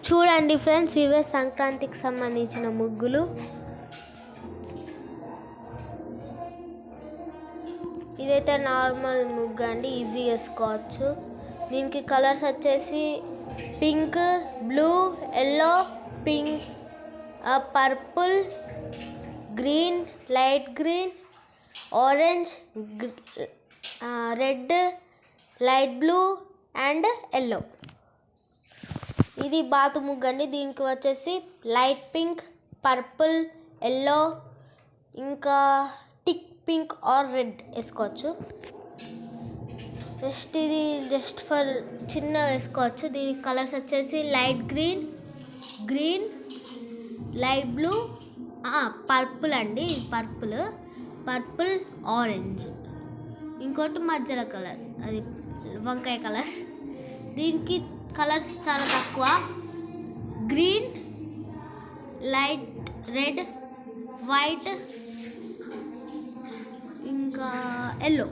చూడండి ఫ్రెండ్స్, ఇవే సంక్రాంతికి సంబంధించిన ముగ్గులు. ఇదైతే నార్మల్ ముగ్గు అండి, ఈజీ వేసుకోవచ్చు. దీనికి కలర్స్ వచ్చేసి pink, blue, yellow, pink, purple, green, light green, orange, red, light blue and yellow. ఇది బాతు ముగ్గు అండి. దీనికి వచ్చేసి లైట్ పింక్, పర్పుల్, ఎల్లో, ఇంకా టిక్ పింక్ ఆర్ రెడ్ వేసుకోవచ్చు. ఇది జస్ట్ ఫర్ చిన్న వేసుకోవచ్చు. దీనికి కలర్స్ వచ్చేసి light green, green, light blue, purple అండి, పర్పుల్, ఆరెంజ్, ఇంకోటి మధ్యలో కలర్ అది వంకాయ కలర్. దీనికి కలర్స్ చాలా తక్కువ, గ్రీన్, లైట్ రెడ్, వైట్, ఇంకా ఎల్లో.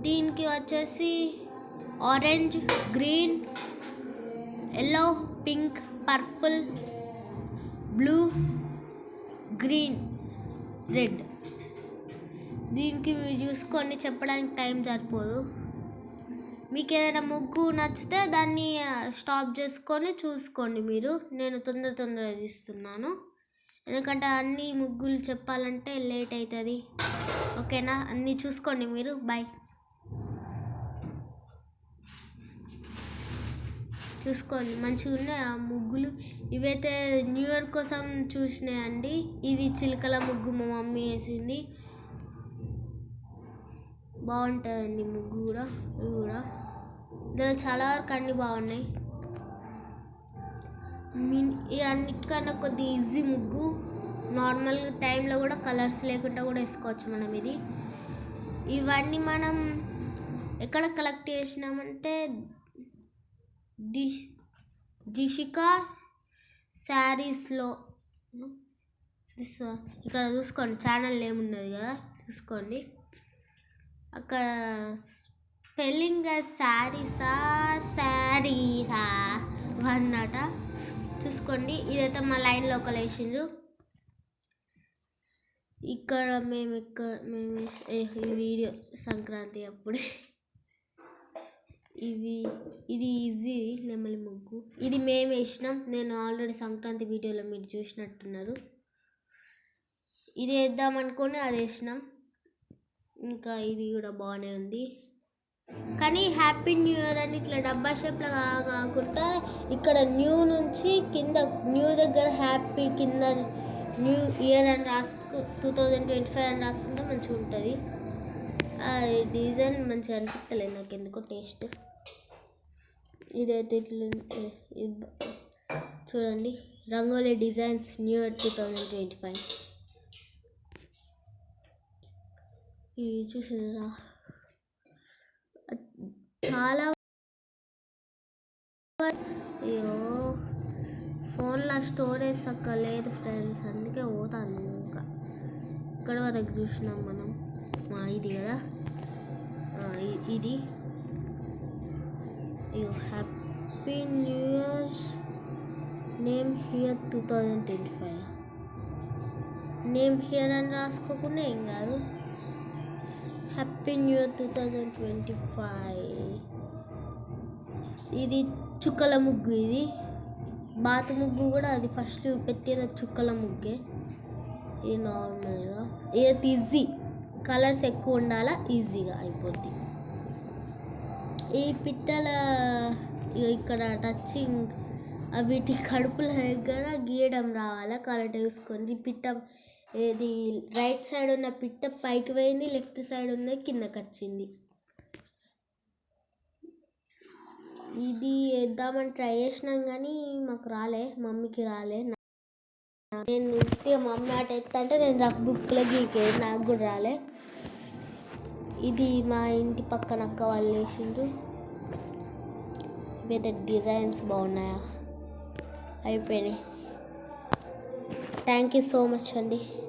దీనికి వచ్చేసి orange, green, yellow, pink, purple, blue, green, red. దీనికి మీరు చూసుకొని చెప్పడానికి టైం సరిపోదు. మీకు ఏదైనా ముగ్గు నచ్చితే దాన్ని స్టాప్ చేసుకొని చూసుకోండి మీరు. నేను తొందరగా తీస్తున్నాను, ఎందుకంటే అన్ని ముగ్గులు చెప్పాలంటే లేట్ అవుతుంది. ఓకేనా, అన్నీ చూసుకోండి మీరు. బాయ్. చూసుకోండి, మంచిగా ఉన్నాయి ఆ ముగ్గులు. ఇవైతే న్యూ ఇయర్ కోసం చూసినాయండి. ఇది చిలకల ముగ్గు మా మమ్మీ వేసింది, బాగుంటుందండి ముగ్గు కూడా. ఇవి కూడా ఇందులో చాలా వరకు అన్నీ బాగున్నాయి. అన్నిటికన్నా కొద్ది ఈజీ ముగ్గు. నార్మల్ టైంలో కూడా కలర్స్ లేకుండా కూడా వేసుకోవచ్చు మనం. ఇవన్నీ మనం ఎక్కడ కలెక్ట్ చేసినామంటే జిషికా శారీస్లో. ఇక్కడ చూసుకోండి, ఛానల్ ఏమున్నది కదా, చూసుకోండి. అక్కడ స్పెల్లింగ్ శారీసా అన్నట, చూసుకోండి. ఇదైతే మా లైన్లో ఒక వేసిండ్రు. ఇక్కడ మేము ఈ వీడియో సంక్రాంతి అప్పుడు ఇది ఈజీ నెమలి ముగ్గు. ఇది మేము వేసినాం. నేను ఆల్రెడీ సంక్రాంతి వీడియోలో మీరు చూసినట్టున్నారు. ఇది వేద్దామనుకొని అది వేసినాం. ఇంకా ఇది కూడా బాగానే ఉంది, కానీ హ్యాపీ న్యూ ఇయర్ అని ఇట్లా డబ్బా షేప్లో కాకుండా ఇక్కడ న్యూ నుంచి కింద న్యూ దగ్గర హ్యాపీ, కింద న్యూ ఇయర్ అని 2025 అని రాసుకుంటే మంచిగా ఉంటుంది. డిజైన్ మంచిగా అనిపించలేదు నాకు ఎందుకో, టేస్ట్. ఇదైతే ఇట్లా చూడండి, రంగోలీ డిజైన్స్ న్యూ ఇయర్ 2025. ఇవి చూసారా, చాలా. అయ్యో, ఫోన్లో స్టోరేజ్ చక్కగా లేదు ఫ్రెండ్స్, అందుకే పోతాను ఇంకా. ఇక్కడ వరకు చూసినాం మనం. ఇది కదా, ఇది. అయ్యో, happy new year name here 2025. Name here అని రాసుకోకుండా ఏం కాదు, హ్యాపీ న్యూ ఇయర్ 2025. ఇది చుక్కల ముగ్గు. ఇది బాతు ముగ్గు కూడా, అది ఫస్ట్ పెట్టిన చుక్కల ముగ్గే. ఇది నార్మల్గా, ఇది ఈజీ, కలర్స్ ఎక్కువ ఉండాలా, ఈజీగా అయిపోద్ది. ఈ పిట్టల ఇక్కడ టచింగ్ వీటి కడుపుల దగ్గర గీయడం రావాలా, కలర్ వేసుకొని. పిట్ట ఇది రైట్ సైడ్ ఉన్న పిట్ట పైకి పోయింది, లెఫ్ట్ సైడ్ ఉన్నది కిందకి వచ్చింది. ఇది వేద్దామని ట్రై చేసినాం కానీ మాకు రాలే, మమ్మీకి రాలే. నేను మమ్మీ ఆట ఎత్తా అంటే నేను రఫ్ బుక్లో గీకే, నాకు కూడా రాలే. ఇది మా ఇంటి పక్కన అక్క వాళ్ళు వేసిండ్రు. ఇవైతే డిజైన్స్ బాగున్నాయా, అయిపోయినాయి. థ్యాంక్ యూ సో మచ్ అండి.